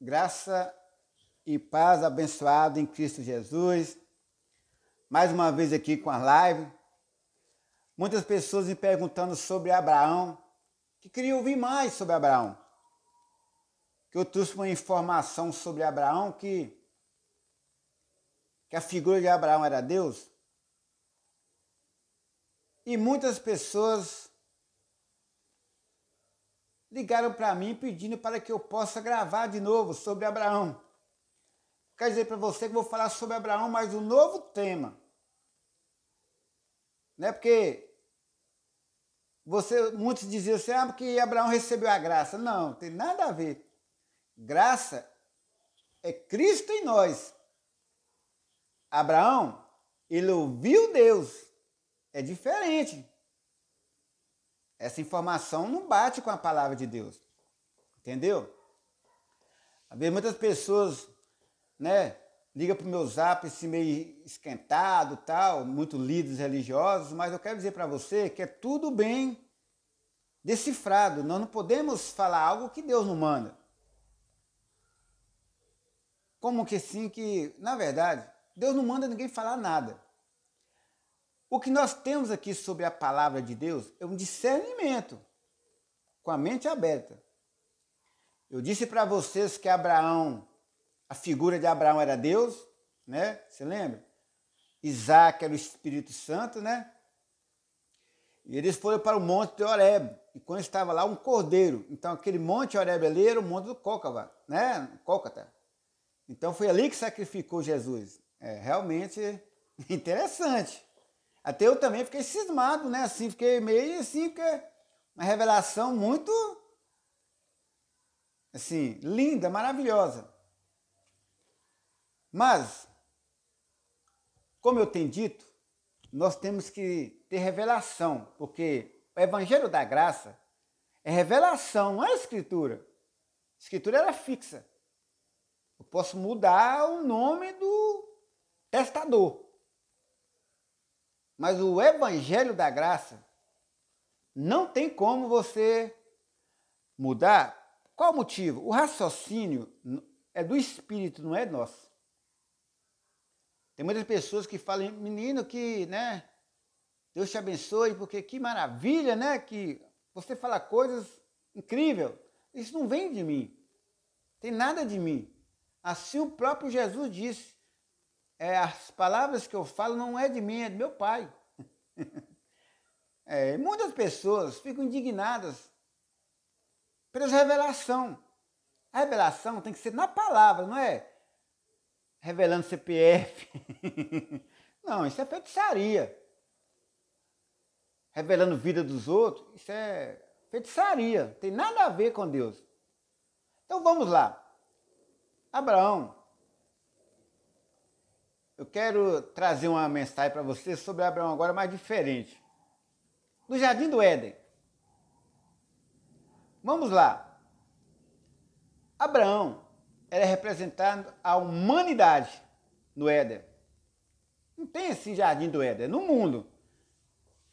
Graça e paz abençoado em Cristo Jesus. Mais uma vez aqui com a live. Muitas pessoas me perguntando sobre Abraão, que queriam ouvir mais sobre Abraão. Que eu trouxe uma informação sobre Abraão que a figura de Abraão era Deus. E muitas pessoas ligaram para mim pedindo para que eu possa gravar de novo sobre Abraão. Quer dizer para você que eu vou falar sobre Abraão, mas um novo tema. Não é porque muitos diziam assim, porque Abraão recebeu a graça. Não, tem nada a ver. Graça é Cristo em nós. Abraão, ele ouviu Deus. É diferente. Essa informação não bate com a palavra de Deus. Entendeu? Às vezes muitas pessoas, ligam para o meu zap assim, meio esquentado, tal, muito líderes religiosos, mas eu quero dizer para você que é tudo bem decifrado. Nós não podemos falar algo que Deus não manda. Como que sim, que, na verdade, Deus não manda ninguém falar nada. O que nós temos aqui sobre a palavra de Deus é um discernimento, com a mente aberta. Eu disse para vocês que Abraão, a figura de Abraão era Deus, né? Você lembra? Isaac era o Espírito Santo, né? E eles foram para o monte de Horebe. E quando estava lá, um cordeiro. Então, aquele monte Horebe ali era o monte do Cócava, né? Cócata. Então, foi ali que sacrificou Jesus. É realmente interessante. Até eu também fiquei cismado, né? Assim, fiquei meio assim, porque uma revelação muito, assim, linda, maravilhosa. Mas, como eu tenho dito, nós temos que ter revelação, porque o Evangelho da Graça é revelação, não é Escritura. A Escritura era fixa. Eu posso mudar o nome do testador. Mas o Evangelho da Graça não tem como você mudar. Qual o motivo? O raciocínio é do Espírito, não é nosso. Tem muitas pessoas que falam, menino, que, Deus te abençoe, porque que maravilha, que você fala coisas incríveis. Isso não vem de mim. Tem nada de mim. Assim o próprio Jesus disse. As palavras que eu falo não é de mim, é do meu Pai. Muitas pessoas ficam indignadas pelas revelações. A revelação tem que ser na palavra, não é revelando CPF. Não, isso é feitiçaria. Revelando vida dos outros, isso é feitiçaria. Não tem nada a ver com Deus. Então vamos lá. Abraão. Eu quero trazer uma mensagem para você sobre Abraão agora mais diferente. No Jardim do Éden. Vamos lá. Abraão era representando a humanidade no Éden. Não tem esse Jardim do Éden, é no mundo.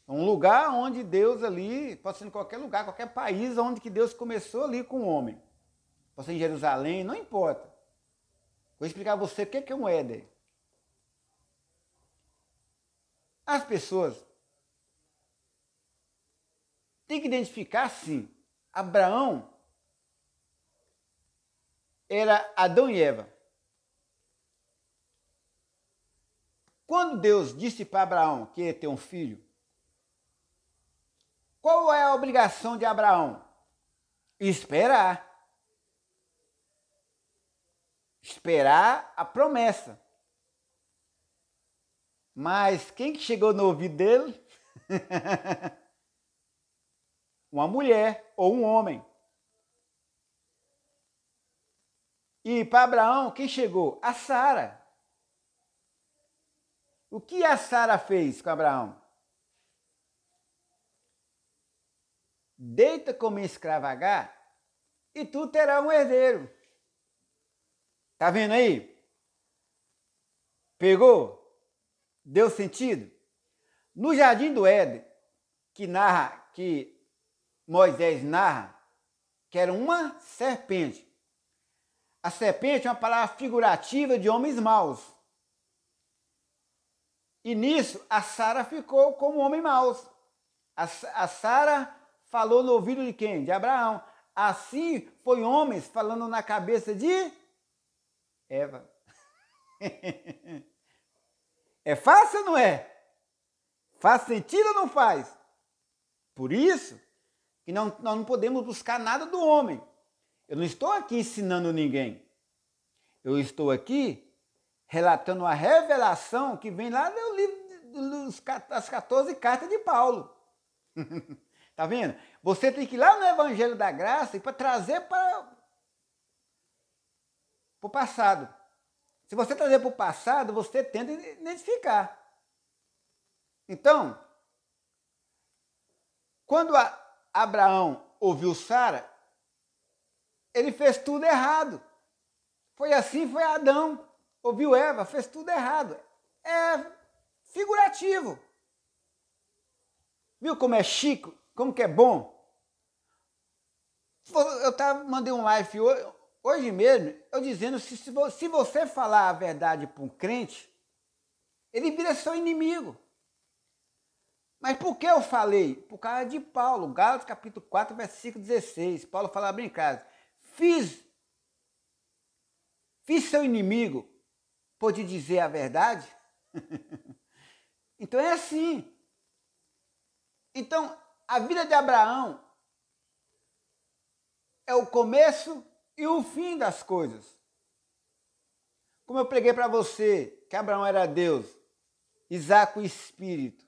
É um lugar onde Deus ali, pode ser em qualquer lugar, qualquer país, onde que Deus começou ali com o homem. Pode ser em Jerusalém, não importa. Vou explicar a você o que é um Éden. As pessoas têm que identificar, sim, Abraão era Adão e Eva. Quando Deus disse para Abraão que ia ter um filho, qual é a obrigação de Abraão? Esperar. Esperar a promessa. Mas quem que chegou no ouvido dele? Uma mulher ou um homem. E para Abraão, quem chegou? A Sara. O que a Sara fez com Abraão? Deita como escravagar e tu terás um herdeiro. Tá vendo aí? Pegou? Deu sentido? No Jardim do Éden, que Moisés narra, que era uma serpente. A serpente é uma palavra figurativa de homens maus. E nisso, a Sara ficou como homem maus. A Sara falou no ouvido de quem? De Abraão. Assim foi homens falando na cabeça de Eva. É fácil ou não é? Faz sentido ou não faz? Por isso que nós não podemos buscar nada do homem. Eu não estou aqui ensinando ninguém. Eu estou aqui relatando a revelação que vem lá no livro das 14 cartas de Paulo. Tá vendo? Você tem que ir lá no Evangelho da Graça para trazer para o passado. Se você trazer para o passado, você tenta identificar. Então, quando Abraão ouviu Sara, ele fez tudo errado. Foi assim, foi Adão. Ouviu Eva, fez tudo errado. É figurativo. Viu como é chique? Como que é bom? Eu mandei um live hoje mesmo, eu dizendo se você falar a verdade para um crente, ele vira seu inimigo. Mas por que eu falei? Por causa de Paulo, Gálatas capítulo 4, versículo 16. Paulo fala bem claro: fiz seu inimigo por te dizer a verdade? Então é assim. Então, a vida de Abraão é o começo e o fim das coisas. Como eu preguei para você que Abraão era Deus, Isaac o Espírito,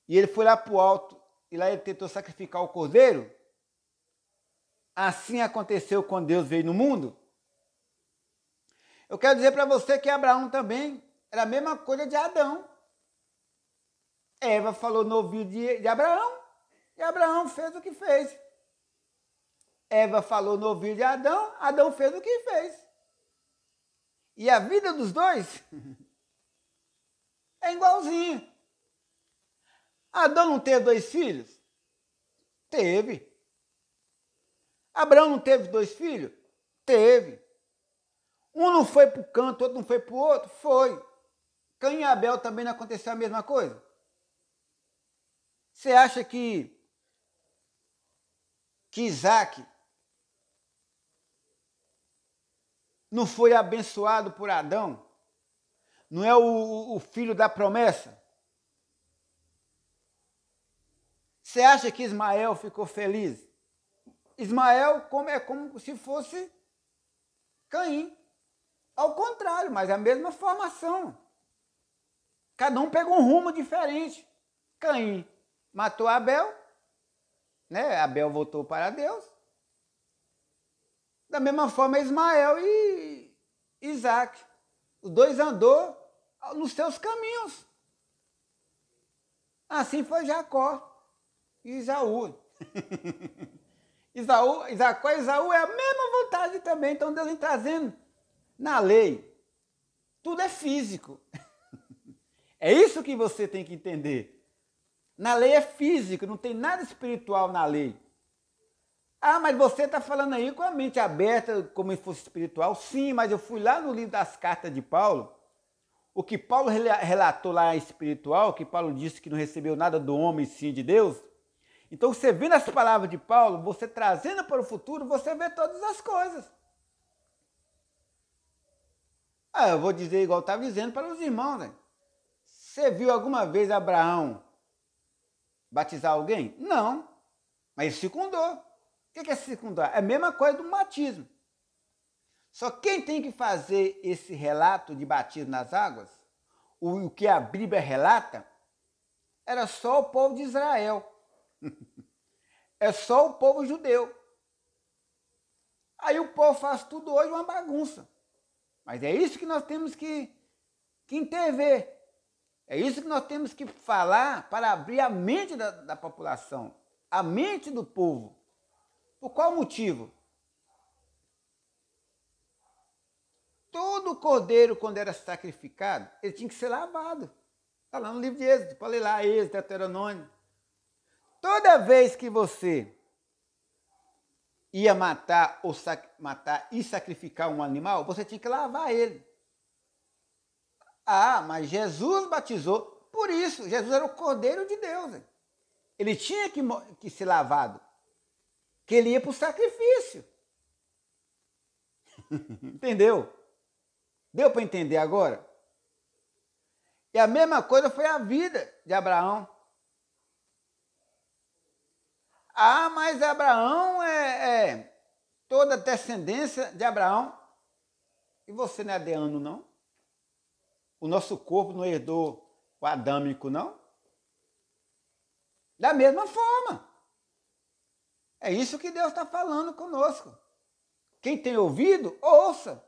e ele foi lá para o alto, e lá ele tentou sacrificar o cordeiro, assim aconteceu quando Deus veio no mundo. Eu quero dizer para você que Abraão também era a mesma coisa de Adão. Eva falou no ouvido de Abraão, e Abraão fez o que fez. Eva falou no ouvido de Adão, Adão fez o que fez. E a vida dos dois é igualzinha. Adão não teve 2 filhos? Teve. Abraão não teve 2 filhos? Teve. Um não foi para o canto, outro não foi para o outro? Foi. Caim e Abel também não aconteceu a mesma coisa? Você acha que Isaac não foi abençoado por Adão? Não é o filho da promessa? Você acha que Ismael ficou feliz? Ismael é como se fosse Caim. Ao contrário, mas é a mesma formação. Cada um pegou um rumo diferente. Caim matou Abel, né? Abel voltou para Deus. Da mesma forma, Ismael e Isaac. Os dois andou nos seus caminhos. Assim foi Jacó e Esaú. Jacó e Esaú é a mesma vontade também. Então Deus vem trazendo na lei. Tudo é físico. É isso que você tem que entender. Na lei é físico, não tem nada espiritual na lei. Ah, mas você está falando aí com a mente aberta, como se fosse espiritual. Sim, mas eu fui lá no livro das cartas de Paulo. O que Paulo relatou lá é espiritual, que Paulo disse que não recebeu nada do homem, sim de Deus. Então, você vendo as palavras de Paulo, você trazendo para o futuro, você vê todas as coisas. Ah, eu vou dizer igual eu estava dizendo para os irmãos, né? Você viu alguma vez Abraão batizar alguém? Não, mas ele secundou. O que é secundar? É a mesma coisa do batismo. Só quem tem que fazer esse relato de batismo nas águas, o que a Bíblia relata, era só o povo de Israel. É só o povo judeu. Aí o povo faz tudo hoje uma bagunça. Mas é isso que nós temos que intervir. É isso que nós temos que falar para abrir a mente da população, a mente do povo. Por qual motivo? Todo cordeiro, quando era sacrificado, ele tinha que ser lavado. Está lá no livro de Êxodo, pode ler lá, Êxodo, Deuteronômio. Toda vez que você ia matar e sacrificar um animal, você tinha que lavar ele. Ah, mas Jesus batizou, por isso, Jesus era o Cordeiro de Deus. Ele tinha que ser lavado, que ele ia para o sacrifício. Entendeu? Deu para entender agora? E a mesma coisa foi a vida de Abraão. Ah, mas Abraão toda a descendência de Abraão. E você não é adriano, não? O nosso corpo não herdou o adâmico, não? Da mesma forma. É isso que Deus está falando conosco. Quem tem ouvido, ouça.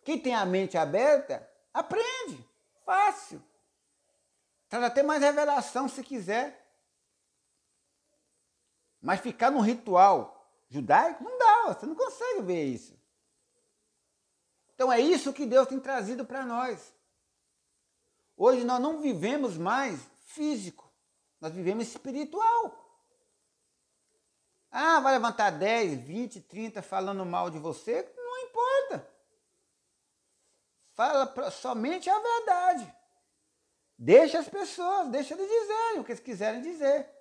Quem tem a mente aberta, aprende. Fácil. Traz até mais revelação se quiser. Mas ficar num ritual judaico, não dá, você não consegue ver isso. Então é isso que Deus tem trazido para nós. Hoje nós não vivemos mais físico, nós vivemos espiritual. Ah, vai levantar 10, 20, 30 falando mal de você? Não importa. Fala somente a verdade. Deixa as pessoas, deixa eles dizerem o que eles quiserem dizer.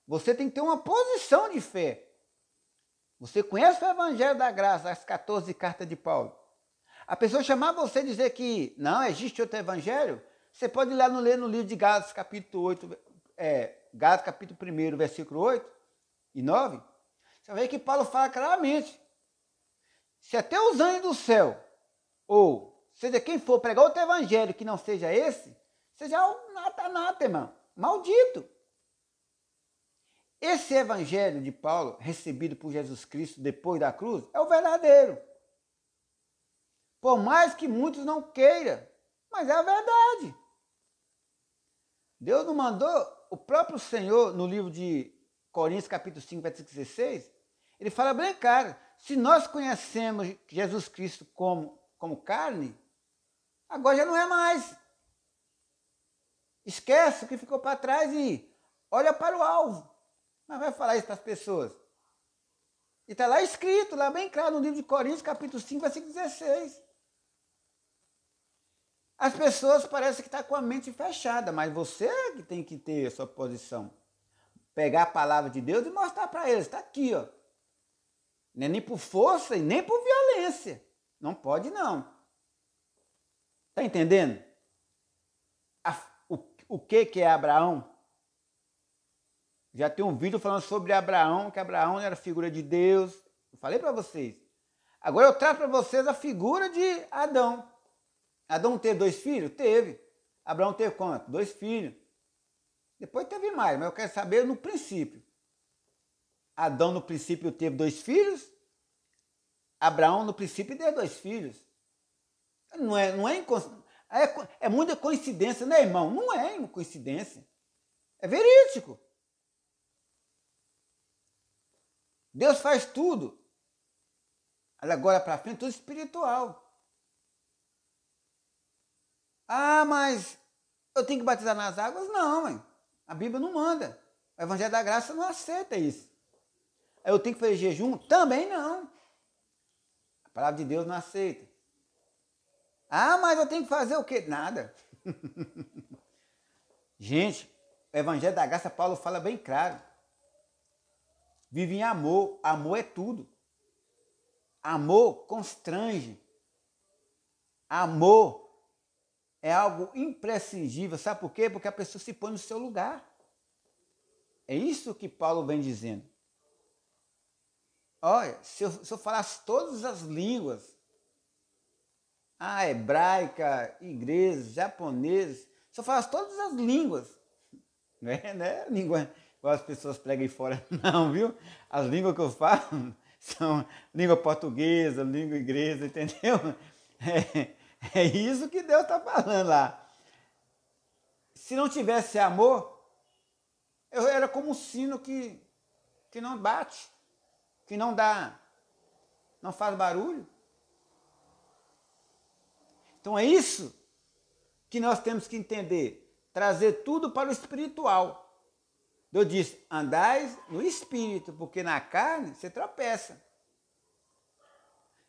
Você tem que ter uma posição de fé. Você conhece o Evangelho da Graça, as 14 cartas de Paulo. A pessoa chamar você e dizer que não existe outro Evangelho, você pode ler no livro de Gálatas, capítulo 8, Gálatas, capítulo 1, versículo 8 e 9. Você vai ver que Paulo fala claramente. Se até os anjos do céu, ou seja quem for pregar outro Evangelho que não seja esse, seja um anátema, maldito. Esse Evangelho de Paulo, recebido por Jesus Cristo depois da cruz, é o verdadeiro. Por mais que muitos não queiram, mas é a verdade. Deus não mandou, o próprio Senhor, no livro de Coríntios, capítulo 5, versículo 16, ele fala bem claro, se nós conhecemos Jesus Cristo como carne, agora já não é mais. Esquece o que ficou para trás e olha para o alvo. Mas vai falar isso para as pessoas. E está lá escrito, lá bem claro, no livro de Coríntios, capítulo 5, versículo 16. As pessoas parecem que estão com a mente fechada, mas você que tem que ter a sua posição. Pegar a palavra de Deus e mostrar para eles. Está aqui, ó. Não é nem por força e nem por violência. Não pode, não. Está entendendo? O que é Abraão? Já tem um vídeo falando sobre Abraão, que Abraão era figura de Deus. Eu falei para vocês. Agora eu trago para vocês a figura de Adão. Adão teve 2 filhos? Teve. Abraão teve quanto? 2 filhos. Depois teve mais, mas eu quero saber no princípio. Adão no princípio teve 2 filhos. Abraão no princípio teve 2 filhos. É muita coincidência, né, irmão? Não é uma coincidência. É verídico. Deus faz tudo. Agora para frente, tudo espiritual. Ah, mas eu tenho que batizar nas águas? Não, mãe. A Bíblia não manda. O Evangelho da Graça não aceita isso. Eu tenho que fazer jejum? Também não. A palavra de Deus não aceita. Ah, mas eu tenho que fazer o quê? Nada. Gente, o Evangelho da Graça, Paulo fala bem claro. Vive em amor. Amor é tudo. Amor constrange. Amor é algo imprescindível. Sabe por quê? Porque a pessoa se põe no seu lugar. É isso que Paulo vem dizendo. Olha, se eu falasse todas as línguas, hebraica, inglês, japonês, se eu falasse todas as línguas, não é língua igual as pessoas pregam aí fora, não, viu? As línguas que eu falo são língua portuguesa, língua inglesa, entendeu? É isso que Deus está falando lá. Se não tivesse amor, eu era como um sino que não bate, que não faz barulho. Então é isso que nós temos que entender, trazer tudo para o espiritual. Deus disse, andais no espírito, porque na carne você tropeça.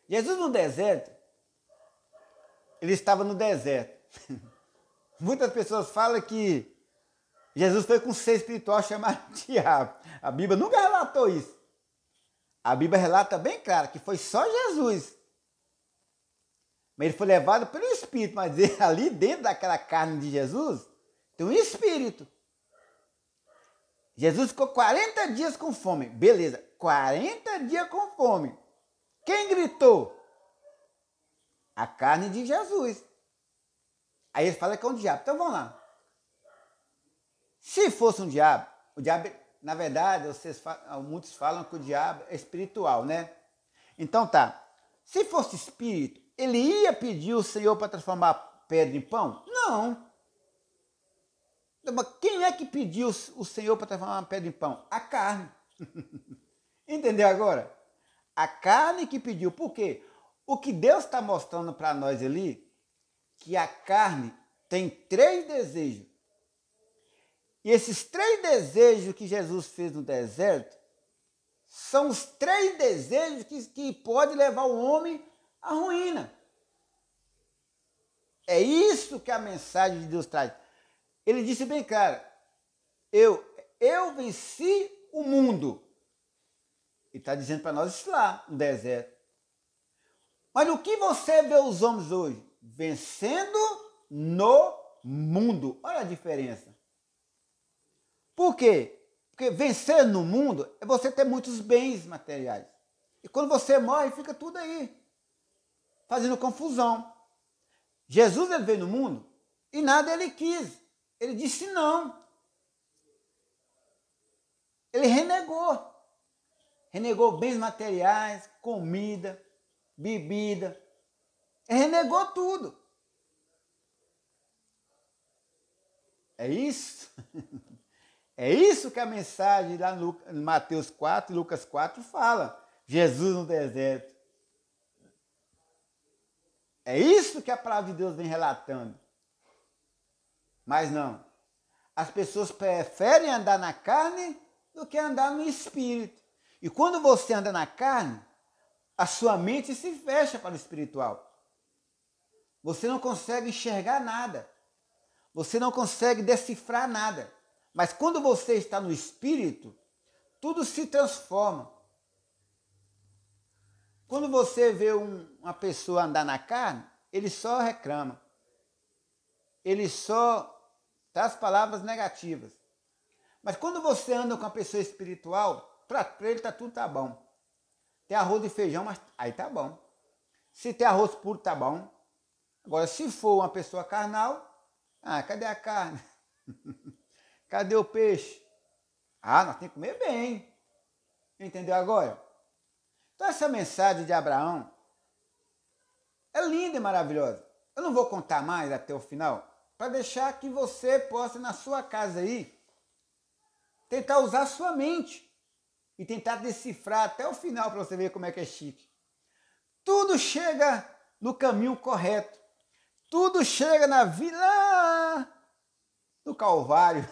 Jesus no deserto, ele estava no deserto. Muitas pessoas falam que Jesus foi com um ser espiritual chamado diabo. A Bíblia nunca relatou isso. A Bíblia relata bem claro que foi só Jesus. Mas ele foi levado pelo Espírito, mas ali dentro daquela carne de Jesus, tem um Espírito. Jesus ficou 40 dias com fome. Beleza, 40 dias com fome. Quem gritou? A carne de Jesus. Aí ele fala que é um diabo. Então vamos lá. Se fosse um diabo, o diabo, na verdade, muitos falam que o diabo é espiritual, né? Então tá. Se fosse espírito, ele ia pedir o Senhor para transformar pedra em pão? Não. Quem é que pediu o Senhor para transformar uma pedra em pão? A carne. Entendeu agora? A carne que pediu. Por quê? O que Deus está mostrando para nós ali, que a carne tem 3 desejos. E esses 3 desejos que Jesus fez no deserto, são os 3 desejos que podem levar o homem à ruína. É isso que a mensagem de Deus traz. Ele disse bem claro, eu venci o mundo. Ele está dizendo para nós isso lá, no deserto. Mas o que você vê os homens hoje? Vencendo no mundo. Olha a diferença. Por quê? Porque vencer no mundo é você ter muitos bens materiais. E quando você morre, fica tudo aí, fazendo confusão. Jesus, ele veio no mundo e nada ele quis. Ele disse não. Ele renegou. Renegou bens materiais, comida, bebida. Ele renegou tudo. É isso? É isso que a mensagem lá no Mateus 4 e Lucas 4 fala. Jesus no deserto. É isso que a palavra de Deus vem relatando. Mas não. As pessoas preferem andar na carne do que andar no espírito. E quando você anda na carne, a sua mente se fecha para o espiritual. Você não consegue enxergar nada. Você não consegue decifrar nada. Mas quando você está no espírito, tudo se transforma. Quando você vê uma pessoa andar na carne, ele só reclama. Ele só traz palavras negativas. Mas quando você anda com uma pessoa espiritual, para ele tudo tá bom. Tem arroz e feijão, mas aí tá bom. Se tem arroz puro, tá bom. Agora, se for uma pessoa carnal, cadê a carne? Cadê o peixe? Nós temos que comer bem. Entendeu agora? Então essa mensagem de Abraão é linda e maravilhosa. Eu não vou contar mais até o final, para deixar que você possa, na sua casa aí, tentar usar a sua mente e tentar decifrar até o final para você ver como é que é chique. Tudo chega no caminho correto. Tudo chega na vida do Calvário.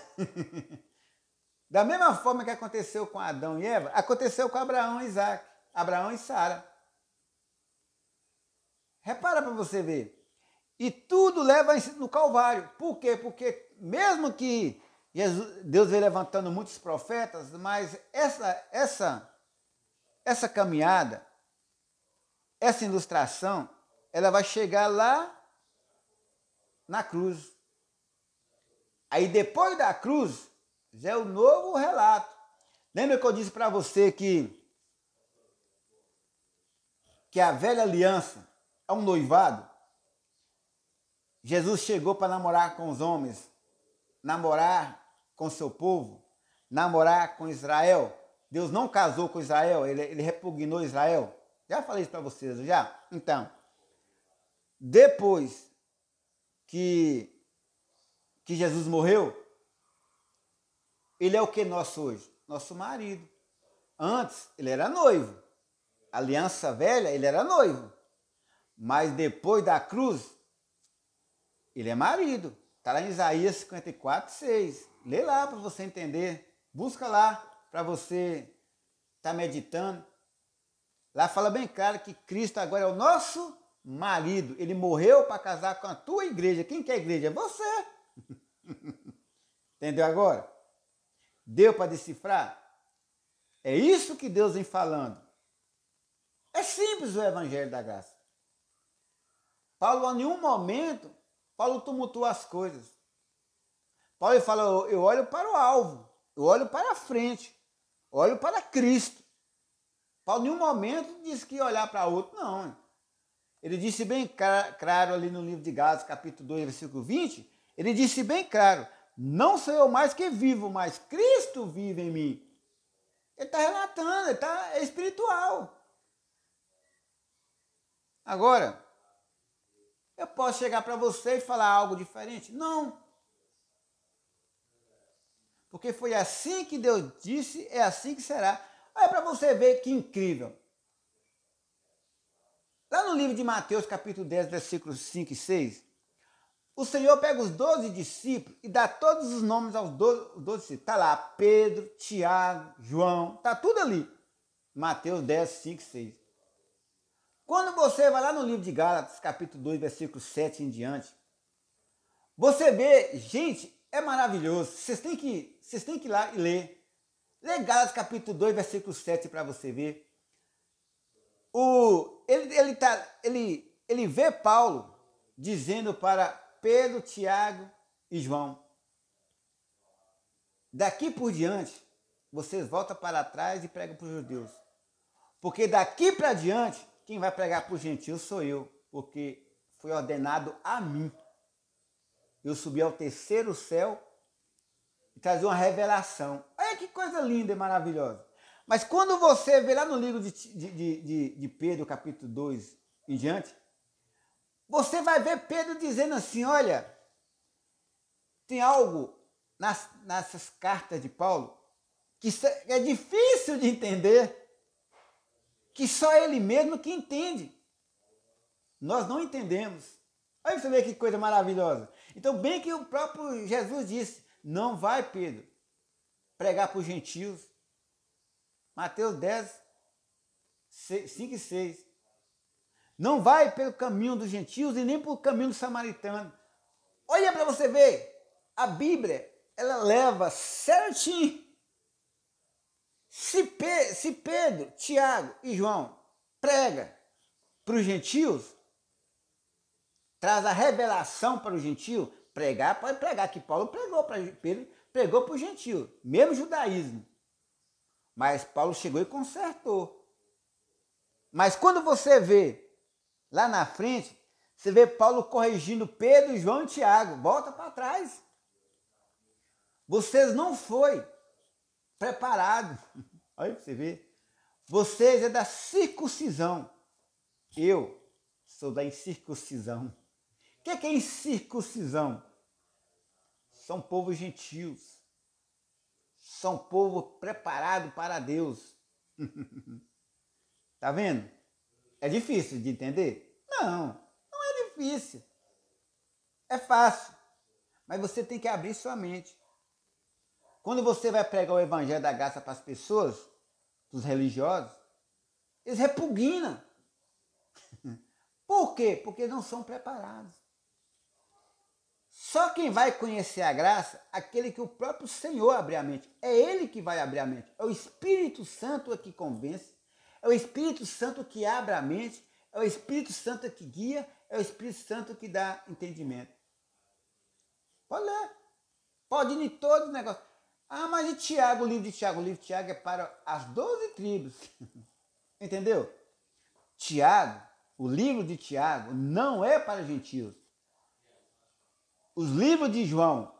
Da mesma forma que aconteceu com Adão e Eva, aconteceu com Abraão e Isaac, Abraão e Sara. Repara para você ver. E tudo leva no Calvário. Por quê? Porque mesmo que Deus veio levantando muitos profetas, mas essa caminhada, essa ilustração, ela vai chegar lá na cruz. Aí depois da cruz, já é o novo relato. Lembra que eu disse para você que a velha aliança é um noivado? Jesus chegou para namorar com os homens, namorar com seu povo, namorar com Israel. Deus não casou com Israel, ele repugnou Israel. Já falei isso para vocês, já? Então, depois que Jesus morreu, ele é o que nosso hoje? Nosso marido. Antes, ele era noivo. Aliança velha, ele era noivo. Mas depois da cruz, ele é marido. Está lá em Isaías 54, 6. Lê lá para você entender Busca lá para você estar meditando. Lá fala bem claro que Cristo agora é o nosso marido. Ele morreu para casar com a tua igreja. Quem que é a igreja? É você. Entendeu agora? Deu para decifrar? É isso que Deus vem falando. É simples o evangelho da graça. Paulo, em nenhum momento, Paulo tumultua as coisas. Paulo fala, eu olho para o alvo, eu olho para a frente, eu olho para Cristo. Paulo, em nenhum momento, disse que ia olhar para outro, não. Ele disse bem claro ali no livro de Gálatas, capítulo 2, versículo 20, ele disse bem claro, não sou eu mais que vivo, mas Cristo vive em mim. Ele está relatando, é espiritual. Agora, eu posso chegar para você e falar algo diferente? Não. Porque foi assim que Deus disse, é assim que será. Olha para você ver que incrível. Lá no livro de Mateus, capítulo 10, versículos 5 e 6, o Senhor pega os 12 discípulos e dá todos os nomes aos 12 discípulos. Está lá Pedro, Tiago, João, está tudo ali. Mateus 10, 5 e 6. Quando você vai lá no livro de Gálatas, capítulo 2, versículo 7 em diante, você vê, gente, é maravilhoso. Vocês têm que ir lá e ler. Lê Gálatas, capítulo 2, versículo 7 para você ver. Ele vê Paulo dizendo para Pedro, Tiago e João, daqui por diante, vocês voltam para trás e pregam para os judeus. Porque daqui para diante, quem vai pregar para os gentios sou eu, porque foi ordenado a mim. Eu subi ao terceiro céu e trazer uma revelação. Olha que coisa linda e maravilhosa. Mas quando você vê lá no livro de Pedro, capítulo 2 em diante, você vai ver Pedro dizendo assim, olha, tem algo nessas cartas de Paulo que é difícil de entender, que só ele mesmo que entende. Nós não entendemos. Olha você ver que coisa maravilhosa. Então, bem que o próprio Jesus disse, não vai, Pedro, pregar para os gentios. Mateus 10, 5 e 6. Não vai pelo caminho dos gentios e nem pelo caminho do samaritano. Olha para você ver, a Bíblia, ela leva certinho. Se Pedro, Tiago e João prega para os gentios, traz a revelação para o gentio, pregar, pode pregar, que Paulo pregou para Pedro, pregou para o gentio, mesmo judaísmo. Mas Paulo chegou e consertou. Mas quando você vê lá na frente, você vê Paulo corrigindo Pedro, João e Tiago. Volta para trás. Vocês não foi preparado. Olha para você ver. Vocês é da circuncisão. Eu sou da incircuncisão. O que é incircuncisão? São povos gentios. São povo preparado para Deus. Tá vendo? É difícil de entender? Não é difícil. É fácil. Mas você tem que abrir sua mente. Quando você vai pregar o evangelho da graça para as pessoas, dos religiosos, eles repugnam. Por quê? Porque não são preparados. Só quem vai conhecer a graça, aquele que o próprio Senhor abre a mente. É Ele que vai abrir a mente. É o Espírito Santo que convence. É o Espírito Santo que abre a mente. É o Espírito Santo que guia. É o Espírito Santo que dá entendimento. Pode ler. Pode ir em todos os negócios. Ah, mas e Tiago, o livro de Tiago? O livro de Tiago é para as 12 tribos. Entendeu? Tiago, o livro de Tiago não é para gentios. Os livros de João,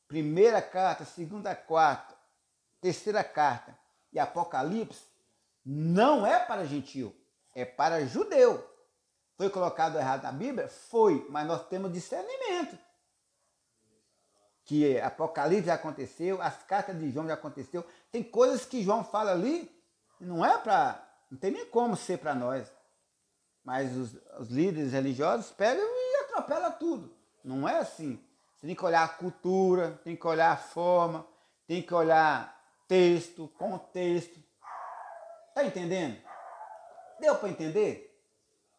primeira carta, segunda carta, terceira carta e Apocalipse, não é para gentio, é para judeu. Foi colocado errado na Bíblia? Foi, mas nós temos discernimento. Que Apocalipse já aconteceu, as cartas de João já aconteceu. Tem coisas que João fala ali, não é para, não tem nem como ser para nós. Mas os líderes religiosos pegam e atropelam tudo. Não é assim. Você tem que olhar a cultura, tem que olhar a forma, tem que olhar texto, contexto. Tá entendendo? Deu para entender?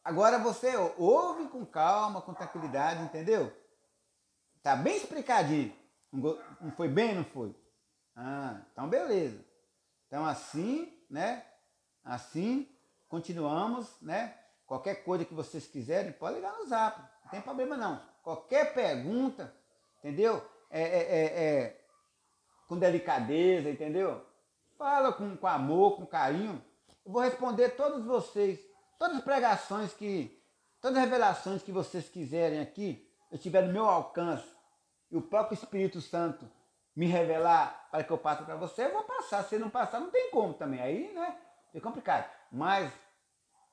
Agora você ouve com calma, com tranquilidade, entendeu? Tá bem explicadinho. Não foi bem, não foi? Ah, então beleza. Então assim, né? Assim, continuamos, né? Qualquer coisa que vocês quiserem, pode ligar no Zap. Não tem problema não. Qualquer pergunta, entendeu? Com delicadeza, entendeu? Fala com amor, com carinho. Eu vou responder todos vocês. Todas as pregações todas as revelações que vocês quiserem aqui, eu tiver no meu alcance, e o próprio Espírito Santo me revelar para que eu passe para você, eu vou passar. Se não passar, não tem como também. Aí, né? É complicado. Mas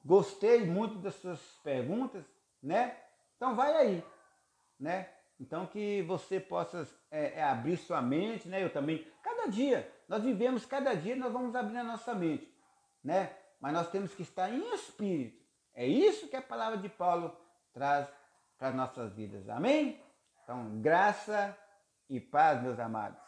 gostei muito das suas perguntas, né? Então vai aí, né? Então que você possa abrir sua mente, né? Eu também. Cada dia, nós vivemos, cada dia nós vamos abrir a nossa mente, né? Mas nós temos que estar em espírito. É isso que a palavra de Paulo traz para as nossas vidas. Amém? Então, graça e paz, meus amados.